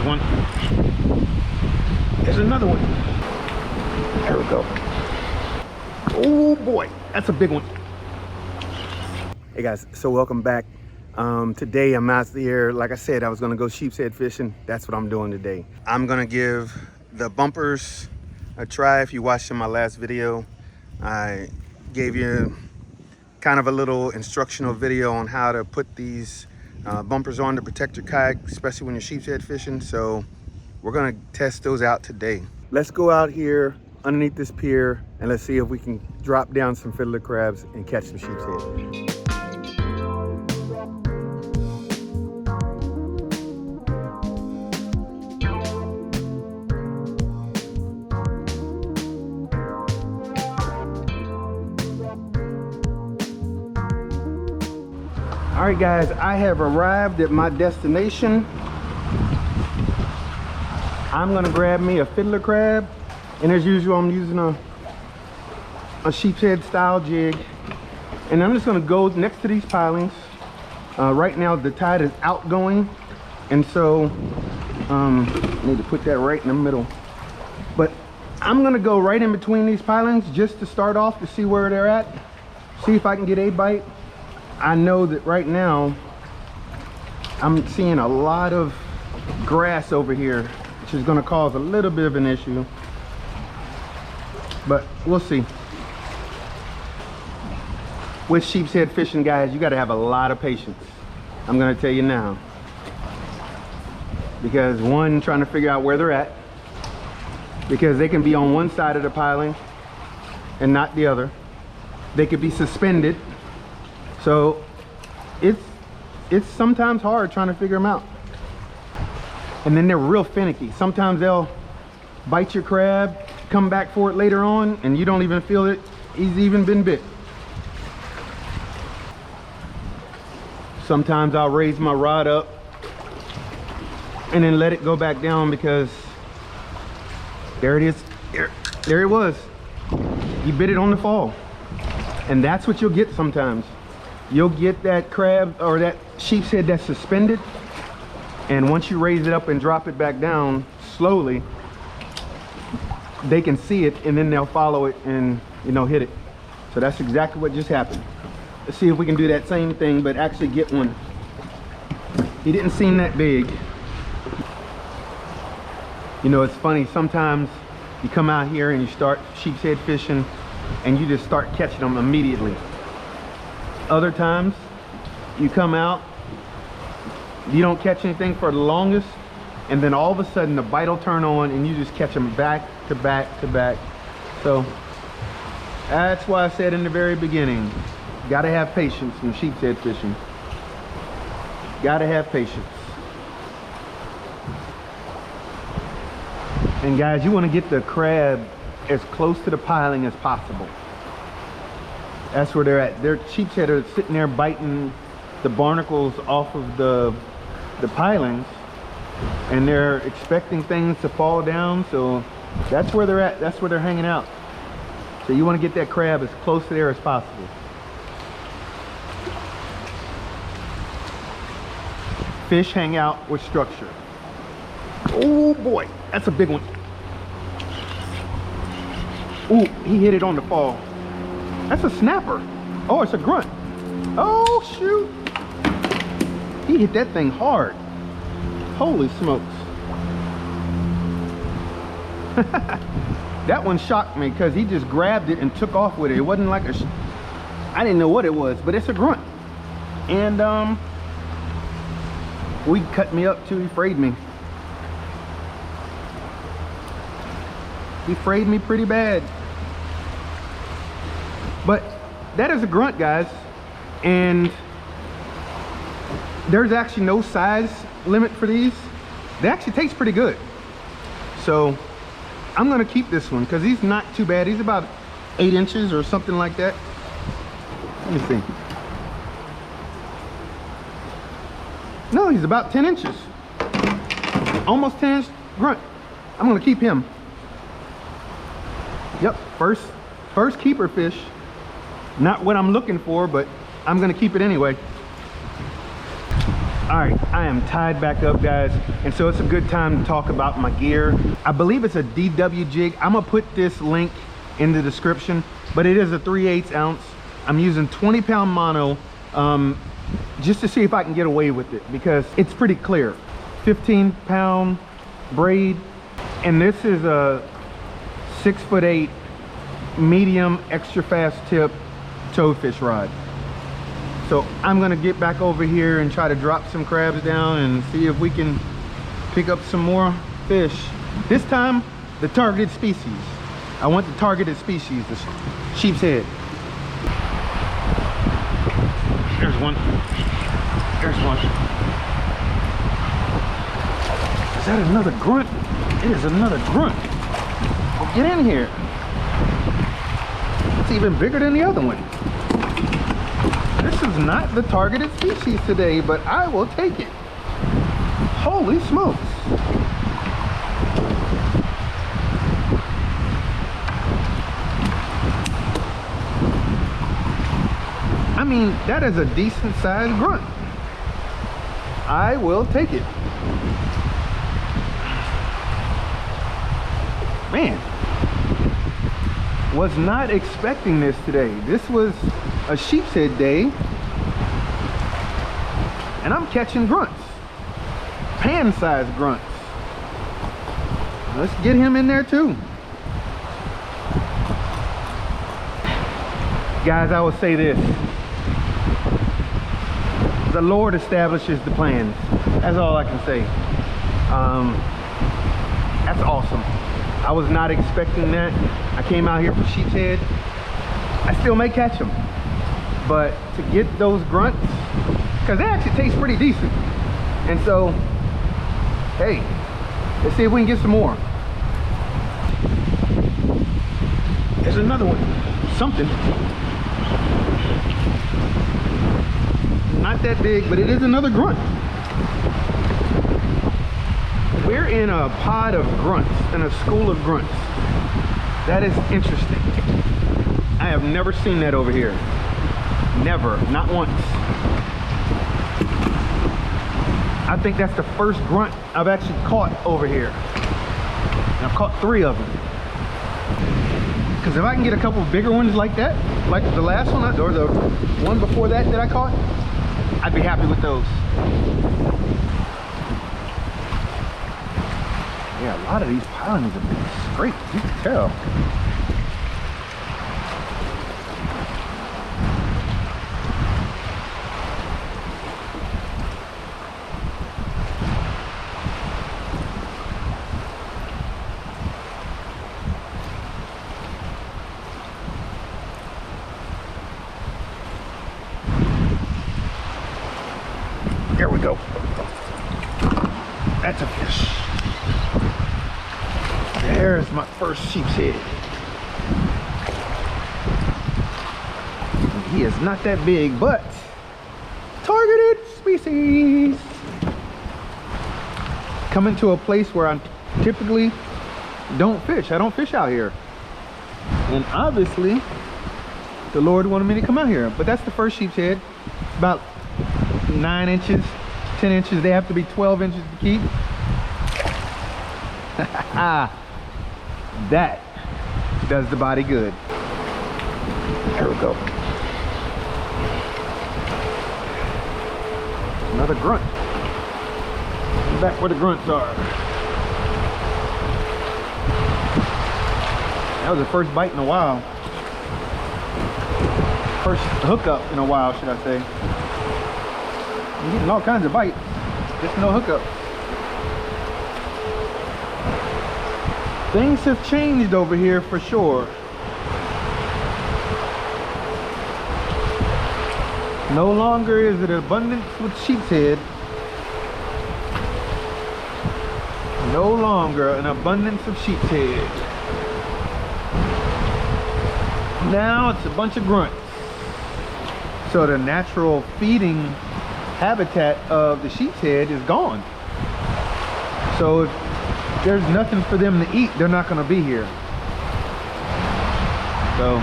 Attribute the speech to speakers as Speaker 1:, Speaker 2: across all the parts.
Speaker 1: one. There's another one. There we go. Oh boy, that's a big one. Hey guys, so welcome back. Today I'm out here, like I said, I was gonna go sheepshead fishing. That's what I'm doing today. I'm gonna give the bumpers a try. If you watched in my last video, I gave you kind of a little instructional video on how to put these bumpers on to protect your kayak, especially when you're sheepshead fishing. So we're gonna test those out today. Let's go out here underneath this pier and let's see if we can drop down some fiddler crabs and catch some sheepshead. All right guys, I have arrived at my destination. I'm gonna grab me a fiddler crab, and as usual I'm using a sheepshead style jig, and I'm just gonna go next to these pilings. Right now the tide is outgoing, and so I need to put that right in the middle, but I'm gonna go right in between these pilings just to start off to see where they're at, see if I can get a bite. I know that right now I'm seeing a lot of grass over here, which is going to cause a little bit of an issue, but we'll see. With sheepshead fishing, guys, you got to have a lot of patience. I'm going to tell you now, because one, trying to figure out where they're at, because they can be on one side of the piling and not the other. They could be suspended. So it's sometimes hard trying to figure them out. And then they're real finicky. Sometimes they'll bite your crab, come back for it later on, and you don't even feel it. He's even been bit. Sometimes I'll raise my rod up and then let it go back down, because there it is. There it was. He bit it on the fall. And that's what you'll get sometimes. You'll get that crab or that sheepshead that's suspended, and once you raise it up and drop it back down slowly, they can see it and then they'll follow it and, you know, hit it. So that's exactly what just happened. Let's see if we can do that same thing but actually get one. He didn't seem that big. You know, it's funny, sometimes you come out here and you start sheepshead fishing and you just start catching them immediately. Other times you come out, you don't catch anything for the longest, and then all of a sudden the bite will turn on and you just catch them back to back to back. So that's why I said in the very beginning, gotta have patience in sheepshead fishing. Gotta have patience. And guys, you want to get the crab as close to the piling as possible. That's where they're at. Their sheepshead are sitting there biting the barnacles off of the pilings, and they're expecting things to fall down. So that's where they're at. That's where they're hanging out. So you want to get that crab as close to there as possible. Fish hang out with structure. Oh boy, that's a big one. Ooh, he hit it on the fall. That's a snapper. Oh, it's a grunt. Oh, shoot. He hit that thing hard. Holy smokes. That one shocked me because he just grabbed it and took off with it. It wasn't like I didn't know what it was, but it's a grunt. And he cut me up too. He frayed me. He frayed me pretty bad. But that is a grunt, guys, and there's actually no size limit for these. They actually taste pretty good. So I'm gonna keep this one because he's not too bad. He's about 8 inches or something like that. Let me see. No, he's about 10 inches. Almost 10 inch grunt. I'm gonna keep him. Yep, first keeper fish. Not what I'm looking for, but I'm gonna keep it anyway. All right, I am tied back up, guys, and so it's a good time to talk about my gear. I believe it's a DW jig. I'm gonna put this link in the description, but it is a 3/8 ounce. I'm using 20-pound mono just to see if I can get away with it, because it's pretty clear. 15-pound braid, and this is a 6'8" medium extra fast tip toadfish rod. So I'm gonna get back over here and try to drop some crabs down and see if we can pick up some more fish. This time, the targeted species. I want the targeted species, the sheepshead. There's one. There's one. Is that another grunt? It is another grunt. Well, get in here. It's even bigger than the other one. This is not the targeted species today, but I will take it. Holy smokes. I mean, that is a decent sized grunt. I will take it. Man, was not expecting this today. This was a sheepshead day, and I'm catching grunts, pan-sized grunts. Let's get him in there too. Guys, I will say this: the Lord establishes the plans. That's all I can say. That's awesome. I was not expecting that. I came out here for sheepshead. I still may catch them, but to get those grunts, because they actually taste pretty decent. And so, hey, let's see if we can get some more. There's another one. Something. Not that big, but it is another grunt. We're in a pod of grunts, in a school of grunts. That is interesting. I have never seen that over here. Never, not once. I think that's the first grunt I've actually caught over here. And I've caught 3 of them. Because if I can get a couple of bigger ones like that, like the last one, or the one before that I caught, I'd be happy with those. Yeah, a lot of these pilings have been scraped, you can tell. There we go. That's a fish. There's my first sheepshead. He is not that big, but targeted species. Coming to a place where I typically don't fish. I don't fish out here. And obviously, the Lord wanted me to come out here. But that's the first sheepshead. About 9 inches, 10 inches. They have to be 12 inches to keep. That does the body good. There we go. Another grunt. Back where the grunts are. That was the first bite in a while. First hookup in a while, should I say. I'm getting all kinds of bites, just no hookup. Things have changed over here for sure. No longer is it abundance with sheepshead. No longer an abundance of sheepshead. Now it's a bunch of grunts. So the natural feeding habitat of the sheepshead is gone. So if there's nothing for them to eat, they're not going to be here. So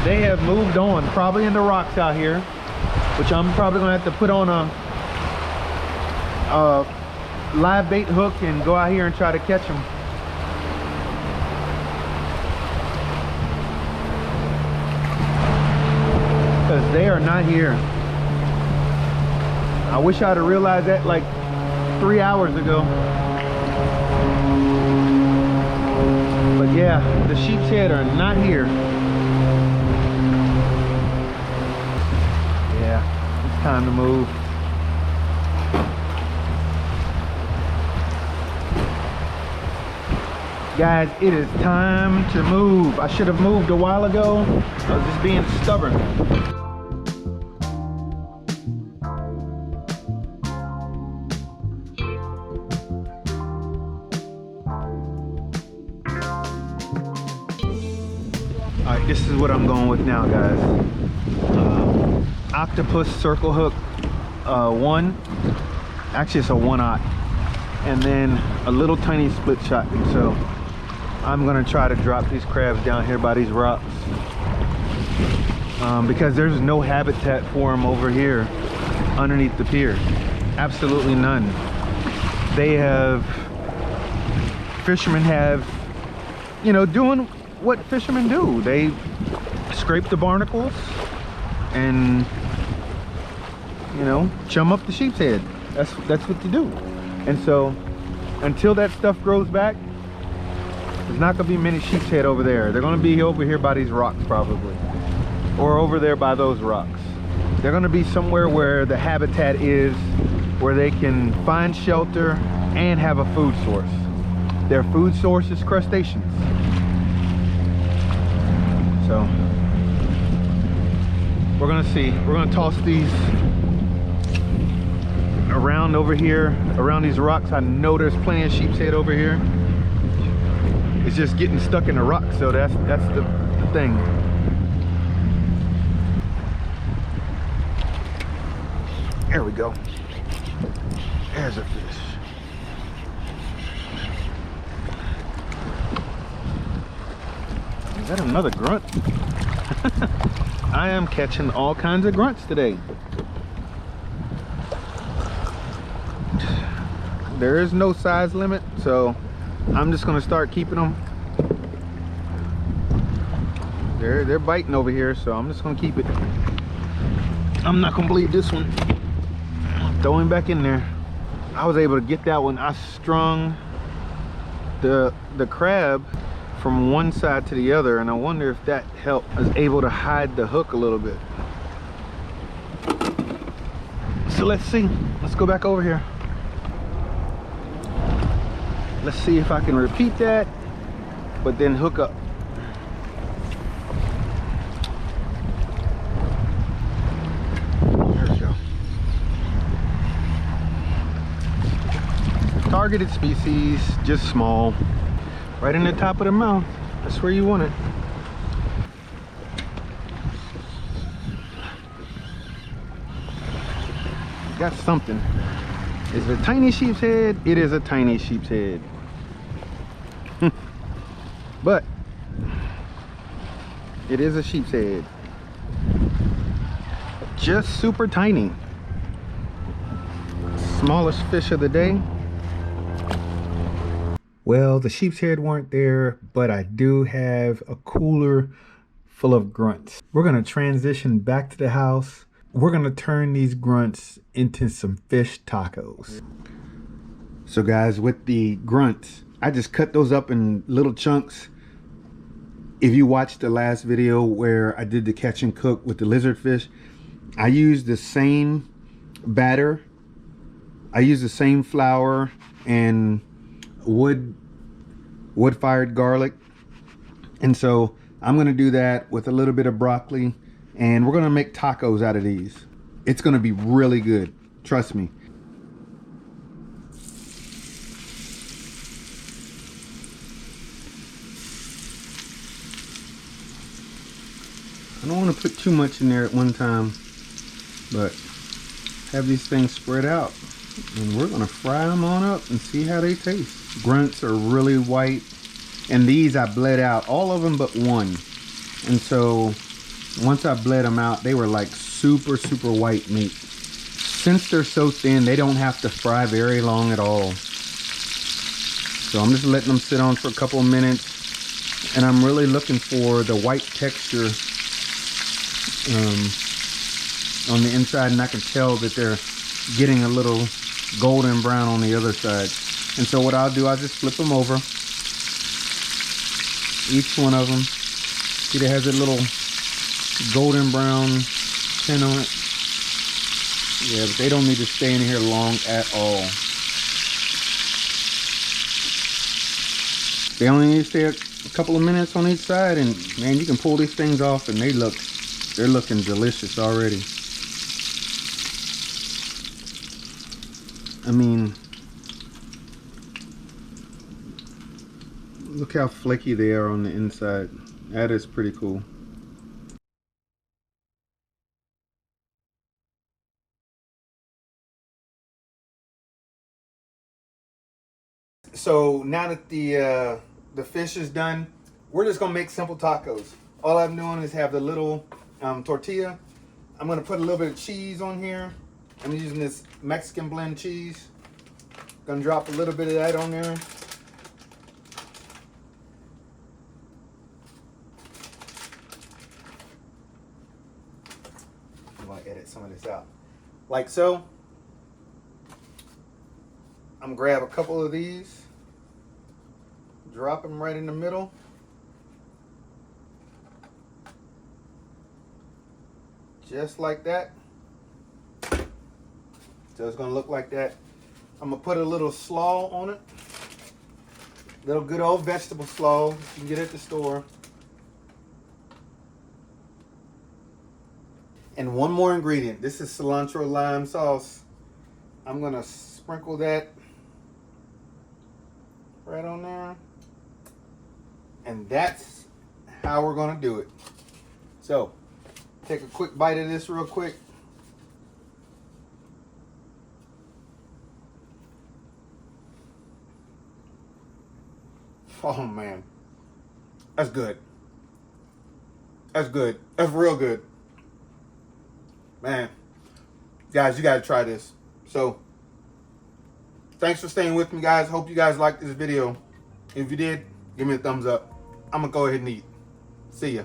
Speaker 1: they have moved on, probably in the rocks out here, which I'm probably going to have to put on live bait hook and go out here and try to catch them. Because they are not here. I wish I'd have realized that like 3 hours ago. But yeah, the sheepshead are not here. Yeah, it's time to move. Guys, it is time to move. I should have moved a while ago. I was just being stubborn. All right, this is what I'm going with now, guys. Octopus circle hook, one. Actually, it's a 1/0, and then a little tiny split shot. So I'm gonna try to drop these crabs down here by these rocks because there's no habitat for them over here underneath the pier. Absolutely none. Fishermen have, you know, doing what fishermen do. They scrape the barnacles and, you know, chum up the sheepshead. That's what you do. And so until that stuff grows back, there's not gonna be many sheepshead over there. They're gonna be over here by these rocks probably, or over there by those rocks. They're gonna be somewhere where the habitat is, where they can find shelter and have a food source. Their food source is crustaceans. So we're gonna see. We're gonna toss these around over here, around these rocks. I know there's plenty of sheepshead over here. It's just getting stuck in the rock, so that's the thing. There we go. There's a fish. Is that another grunt? I am catching all kinds of grunts today. There is no size limit, so I'm just gonna start keeping them. They're biting over here, so I'm just gonna keep it. I'm not gonna bleed this one. Throw him back in there. I was able to get that one. I strung the crab from one side to the other, and I wonder if that helped. I was able to hide the hook a little bit. So let's see. Let's go back over here. Let's see if I can repeat that, but then hook up. There we go. Targeted species, just small. Right in the top of the mouth. That's where you want it. Got something. Is it a tiny sheepshead? It is a tiny sheepshead. But it is a sheepshead. Just super tiny. Smallest fish of the day. Well, the sheepshead weren't there, but I do have a cooler full of grunts. We're gonna transition back to the house. We're gonna turn these grunts into some fish tacos. So guys, with the grunts, I just cut those up in little chunks. If you watched the last video where I did the catch and cook with the lizard fish, I used the same batter. I used the same flour and wood-fired garlic. And so I'm gonna do that with a little bit of broccoli, and we're gonna make tacos out of these. It's gonna be really good, trust me. I don't want to put too much in there at one time, but have these things spread out, and we're gonna fry them on up and see how they taste. Grunts are really white, and these I bled out, all of them but one. And so once I bled them out, they were like super white meat. since they're so thin, they don't have to fry very long at all. So I'm just letting them sit on for a couple of minutes, and I'm really looking for the white texture on the inside, and I can tell that they're getting a little golden brown on the other side. And so what I'll do, I'll just flip them over, each one of them. See, it has a little golden brown tint on it. Yeah, but they don't need to stay in here long at all. They only need to stay a couple of minutes on each side, and man, you can pull these things off and they're looking delicious already. I mean, look how flaky they are on the inside. That is pretty cool. So now that the fish is done, we're just gonna make simple tacos. All I'm doing is have the little tortilla. I'm gonna put a little bit of cheese on here. I'm using this Mexican blend cheese. Gonna drop a little bit of that on there. I'm gonna edit some of this out, like so. I'm gonna grab a couple of these, drop them right in the middle. Just like that. So it's gonna look like that. I'm gonna put a little slaw on it. Little good old vegetable slaw you can get at the store. And one more ingredient. This is cilantro lime sauce. I'm gonna sprinkle that right on there. And that's how we're gonna do it. So, take a quick bite of this real quick. Oh man, that's good. That's good. That's real good. Man, guys, you gotta try this. So, thanks for staying with me, guys. Hope you guys liked this video. If you did, give me a thumbs up. I'm gonna go ahead and eat. See ya.